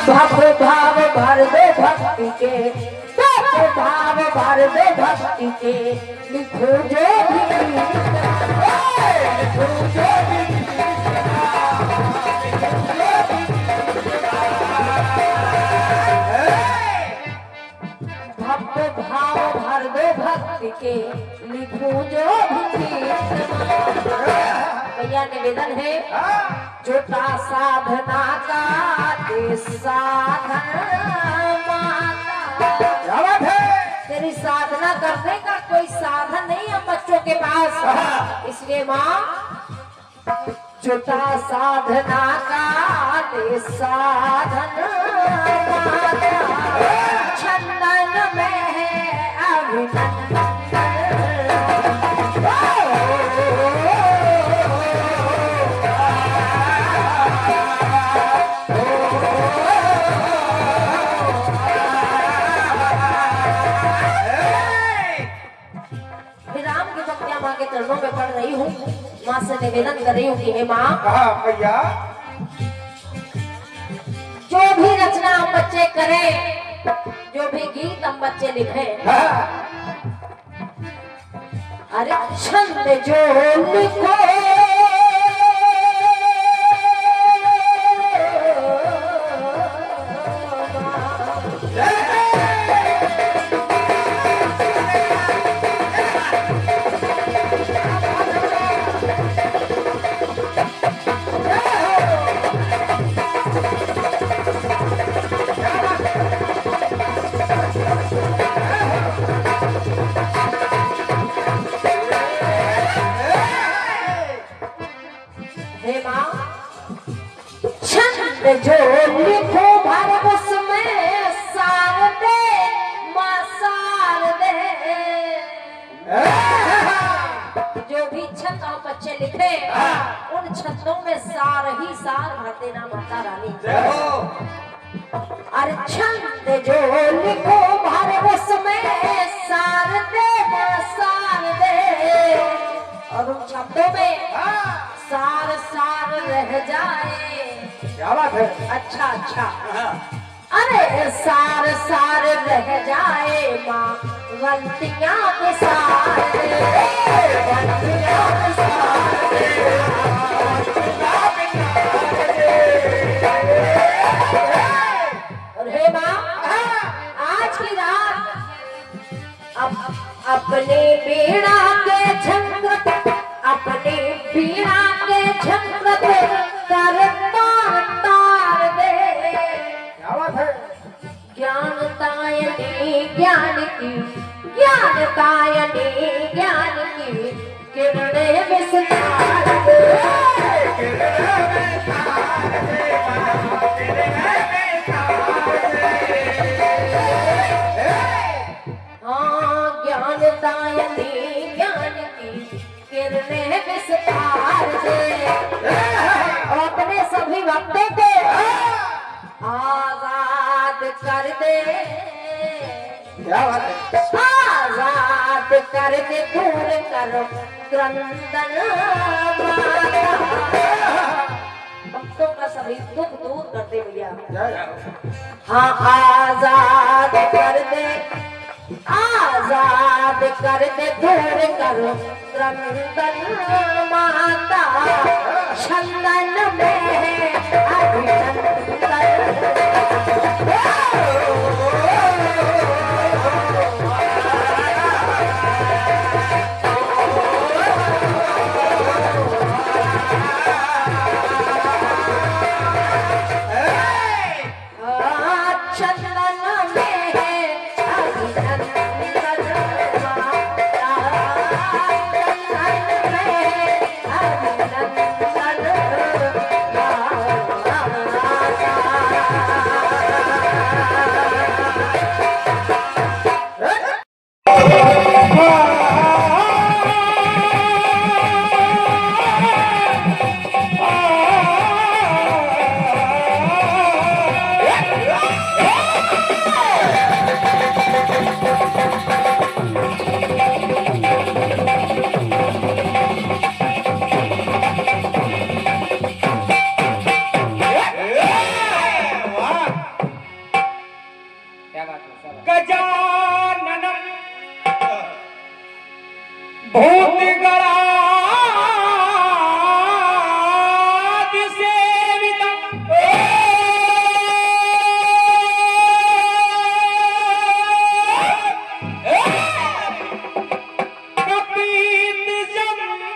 भक्त भाव भर दे भक्ति के, भक्त भाव भर दे भक्ति के, लिखो जो भी लिखो जो भी भक्त भाव भर दे भक्ति के, लिखो जो भी। भैया निवेदन है, छोटा साधना का दे साधन माता। तेरी साधना करने का कोई साधन नहीं है बच्चों के पास, इसलिए माँ छोटा साधना का दे साधन माता। छंदन में है अभिनंदन। के चरणों में पढ़ रही हूँ, माँ से निवेदन कर रही हूँ कि हे माँ, भैया जो भी रचना हम बच्चे करें, जो भी गीत हम बच्चे लिखें, अरे छंद जो लिखो जो लिखो भर उसमें सार दे माँ सार दे। जो भी छंद हम बच्चे लिखे, उन छंदों में सार ही सार भर देना माता रानी। अरे छंद जो लिखो भर उसमें सार दे माँ सार दे, और उन शब्दों में सार सार रह जाए। क्या बात है? अच्छा अच्छा, अरे सार सार रह जाए माँ गलतियाँ के सार और हे माँ, आज की रात अपने बीड़ा के झंझट, अपने बीड़ा के झंझट कर तार दे। क्या बात है? ज्ञान तायनी ज्ञान की, ज्ञान तायनी ज्ञान की किरणें विस्तार दे। हाँ, ज्ञान तायनी ज्ञान की किरणें विस्तार दे, और अपने सभी भक्तों को आजाद कर दे। क्या बात है? आजाद कर दे, दूर करो क्रंदन माता। भक्तों का सभी दुख दूर कर दे भैया। हाँ, आजाद कर दे, आजाद कर दे, दूर करो क्रंदन माता। छंदन में है अभिनंदन। गजाननम भूतगणादि सेवितम कपित जम्बू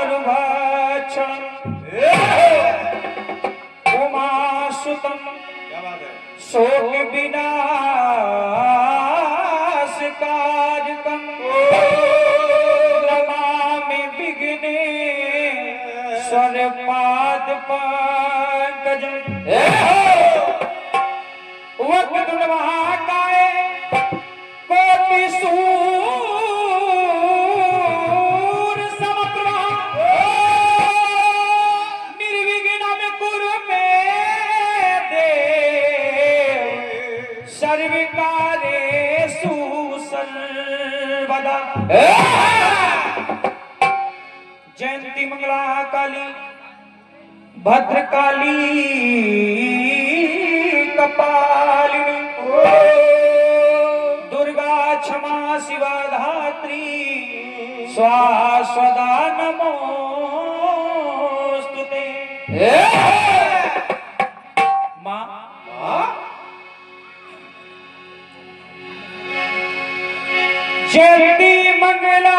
फलचारुभक्षण उमासुतम शोक विनाशकारकं नमामि विघ्नेश्वर पाद पंकजं वक्रतुंड महाकाय कोटि सूर्य समप्रभा निर्विघ्नं कुरु मे देव सर्वकार्येषु सर्वदा। जयंती मंगला काली भद्रकाली कपालिनी दुर्गा क्षमा शिवा धात्री स्वास्वदा नमोस्तुते। माँ जयंती मंगला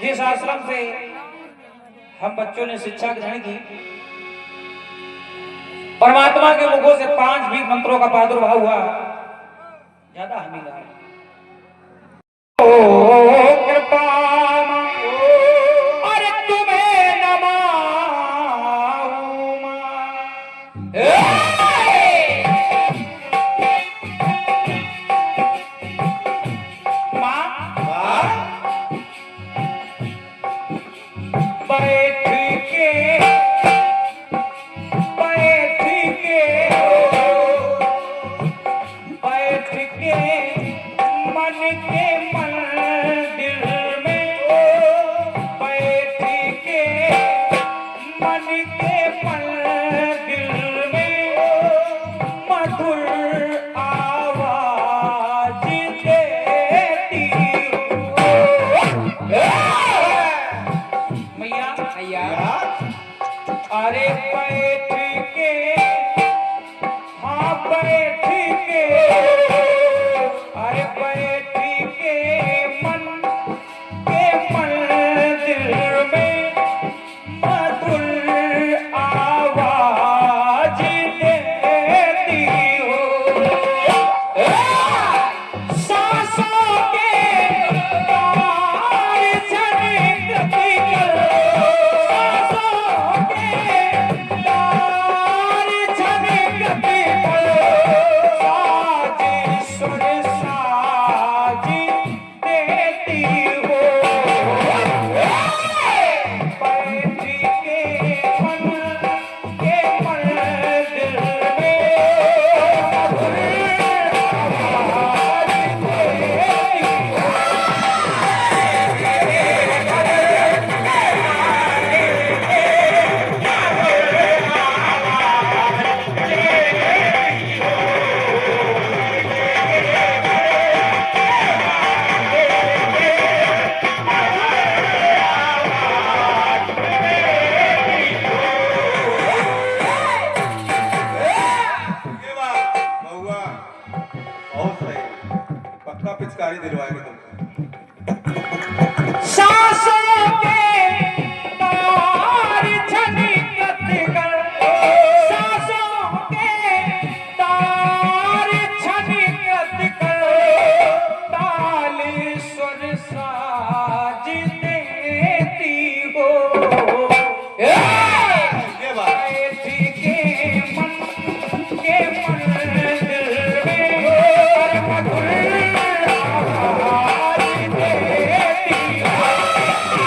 जिस आश्रम से हम बच्चों ने शिक्षा ग्रहण की, परमात्मा के मुखों से 5 भी मंत्रों का प्रादुर्भाव हुआ, ज्यादा हम ही गाए। ओ कृपा अरे तुम्हें नमाऊं मां। बैठ के मन के मंदिर में, बैठ के मन के मंदिर में मधुर आवाज देती मैया मैया। अरे बैठ के हाँ बैठ के अरे बैठ के मन के मंदिर में मधुर आवाज देती हो। सांसों के तार झनकती कर, सांसों के तार झनकती कर, साजी सुर साजी देती हो। बैठ के मन के मंदिर में मधुर आवाज देती हो। ये बात बहुआ बहुत सही, पक्का पिचकारी दिलवाएंगे तुमको। सांसों के तार झनकत कर, सांसों के तार झनकत कर, ताल स्वर साज देती हो। ये बात बैठ के मन के मंदिर में मधुर आवाज देती हो।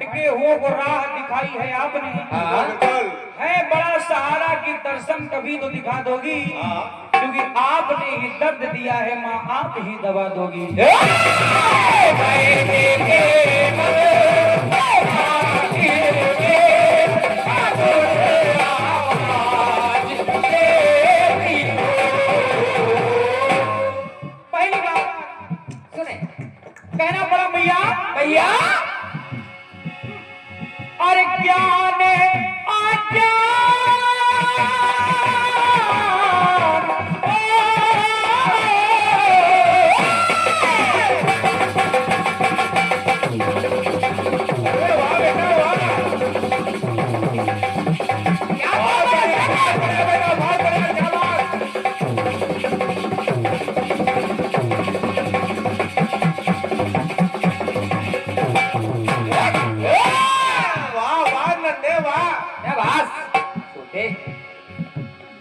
भटके हुओं को राह दिखाई है आपने, बिल्कुल। है बड़ा सहारा की दर्शन कभी तो दिखा दोगी, हाँ। क्योंकि आपने ही दर्द दिया है माँ, आप ही दवा दोगी। पहली बात सुने, कहना पड़ा भैया भैया, और ज्ञान अज्ञान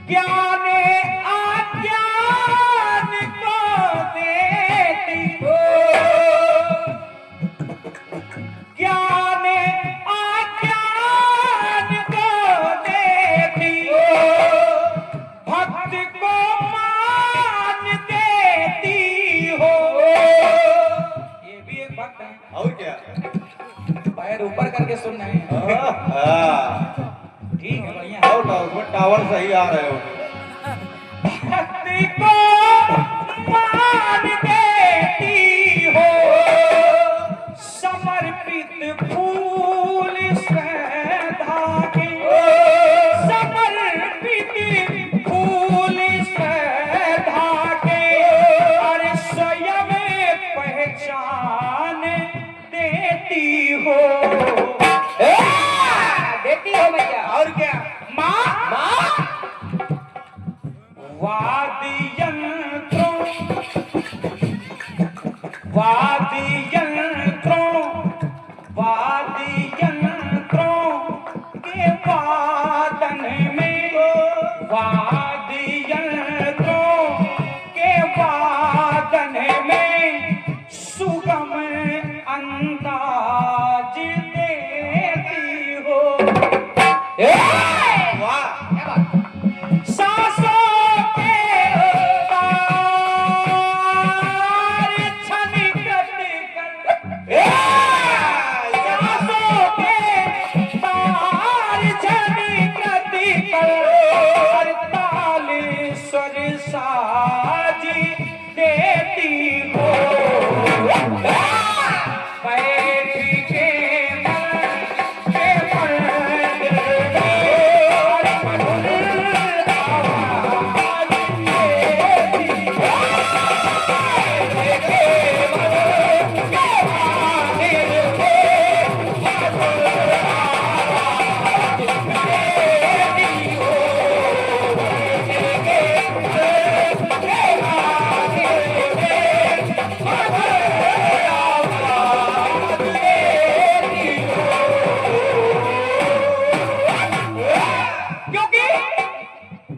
ज्ञान अज्ञान को देती हो, ज्ञान अज्ञान को देती हो, भक्त को मान देती हो। ये भी एक भक्त है। और क्या? पैर ऊपर करके सुन रहे हैं। हाँ। ठीक है बढ़िया। और उसमें टावर सही आ रहे हो। भक्ति को मान देती हो, समर्पित फूल से धागे, समर्पित फूल से धागे, और स्वयं पहचान देती हो। देती हो भैया। और क्या? माँ माँ वाद्ययंत्रों के वादन में, वाद्ययंत्रों के वादन में सुगम अंदाज देती हो। सांसों के तार छनकत कर, सांसों के तार छनकत कर, ताल स्वर साज देती हो। बैठ के मन के पर्दे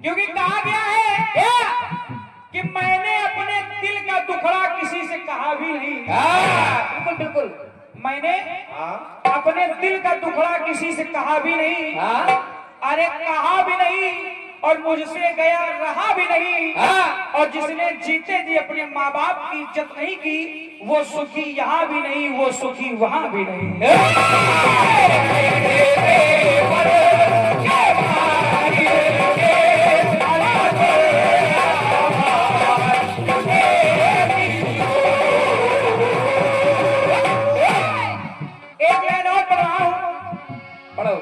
क्योंकि कहा गया है कि मैंने अपने दिल का दुखड़ा किसी से कहा भी नहीं। बिल्कुल बिल्कुल, मैंने अपने दिल का दुखड़ा किसी से कहा भी नहीं। अरे कहा भी नहीं, और मुझसे गया रहा भी नहीं। और जिसने जीते जी अपने माँ बाप की इज्जत नहीं की, वो सुखी यहाँ भी नहीं, वो सुखी वहां भी नहीं। एक लाइन और पढ़ रहा हूं, पढ़ो।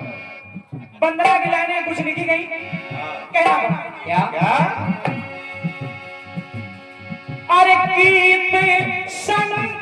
वंदना की लाइनें कुछ लिखी गई, कहना पड़ा क्या? अरे गीत संगीत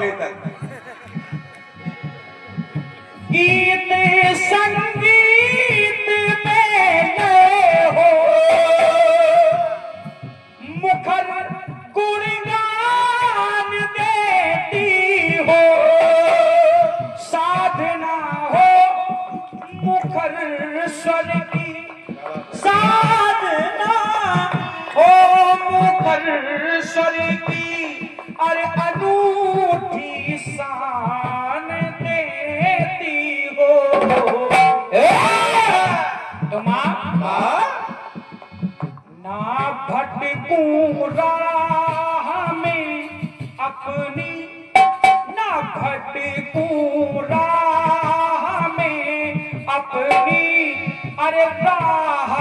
पढ़े तक। गीत संगीत में लय हो, मुखर गुणगान देती हो, साधना हो मुखर स्वर की, साधना हो मुखर स्वर की, अरे अनूठी शान देती हो। तो माँ ना भटकूं राह में अपनी, ना भटकूं राह में अपनी, अरे राह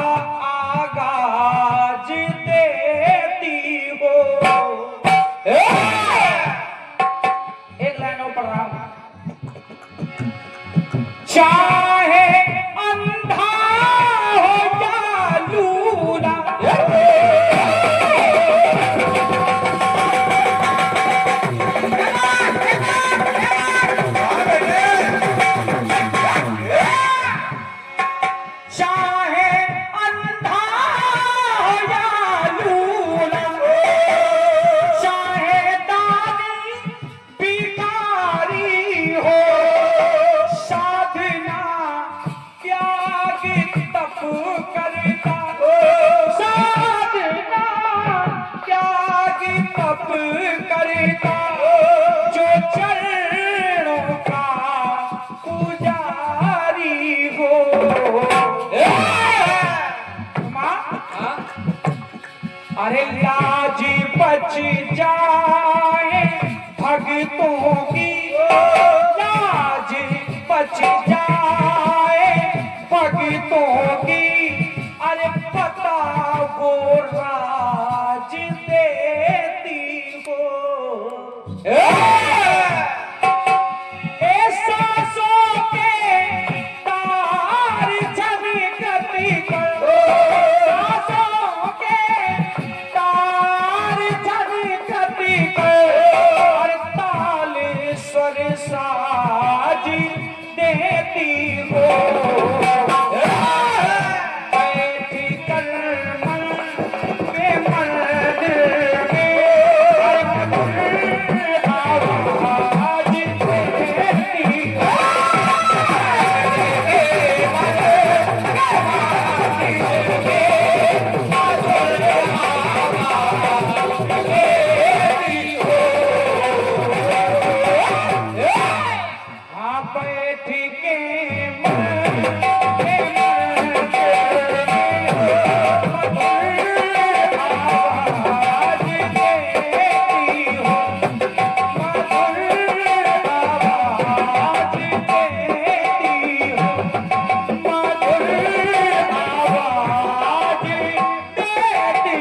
आगाज देती हो। एक लाइन और पढ़ रहा हूं। चाहे अंधा हो या लूला, चाहे अंधा हो या लूला, चाहे दानी भिखारी हो, साधना त्याग तप करता, साधना त्याग तप करता, जो चरणों का पुजारी हो। अरे लाज बच जाए भक्तों की, लाज बच जाए भक्तों की, अरे पता वो राज देती हो। सांसों के तार झनकती कर, सांसों के तार झनकती कर, ताल स्वर साज देती हो। बैठ कर मन में मंदिर में, आवाज देती हो। हाँ बैठ के मन में मंदिर में, आवाज देती हो, मधुर आवाज देती हो, मधुर आवाज देती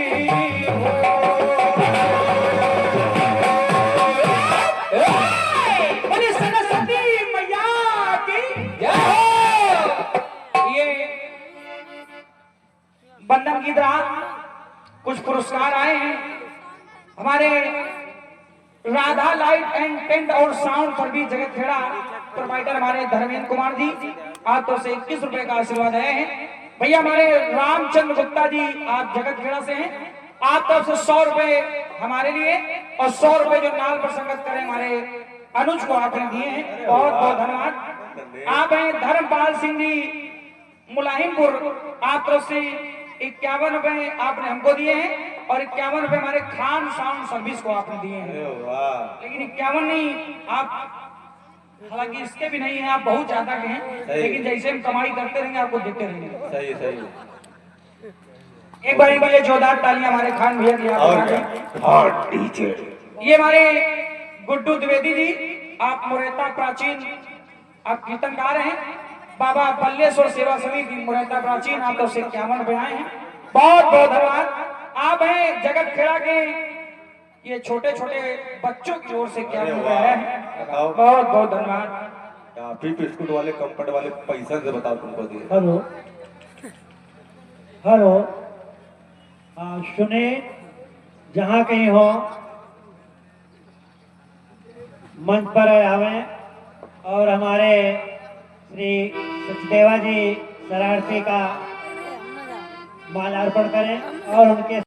हो। बोले सरस्वती मैया की जय हो। ये बंधन की तरह कुछ पुरस्कार आए हैं हमारे राधा लाइट एंड टेंट और साउंड सर्विस जगत खेड़ा प्रोवाइडर हमारे धर्मेंद्र कुमार जी, आप तो से 21 रुपए का आशीर्वाद आए हैं। भैया हमारे रामचंद्र गुप्ता जी, आप जगत खेड़ा से हैं, आप तरफ से 100 रुपए हमारे लिए, और 100 रुपए जो नाल पर संगत करें हमारे अनुज को आपने दिए हैं, बहुत बहुत धन्यवाद। आप हैं धर्मपाल सिंह जी मुलाहिमपुर, आप तरफ से 51 रुपए आपने हमको दिए हैं, और 51 रुपए हमारे खान साउंड सर्विस को आपने दिए हैं। अरे वाह, लेकिन 51 नहीं, आप हालांकि इसके भी नहीं है, आप बहुत ज्यादा के हैं, लेकिन जैसे हम कमाई करते रहेंगे आपको देते रहेंगे। सही सही। एक बार इनके लिए जोरदार तालियां हमारे खान भैया की। और डीजे ये हमारे गुड्डू द्विवेदी जी, आप मुरैता प्राचीन, आप कीर्तनकार हैं, बाबा बल्लेश्वर सेवा समिति मुरैता प्राचीन, आप तो 51 रुपए आए हैं, बहुत बहुत धन्यवाद। आप हैं जगत खेड़ा के, ये छोटे छोटे बच्चों की ओर से 51 रुपए है, बहुत बहुत धन्यवाद। बिस्कुट वाले कंपट वाले पैसा से बताओ तुमको दिए। हेलो हेलो, सुने, जहाँ कहीं हो मंच पर आवे और हमारे श्री सचदेवा जी शरारती का माल्यार्पण करें और उनके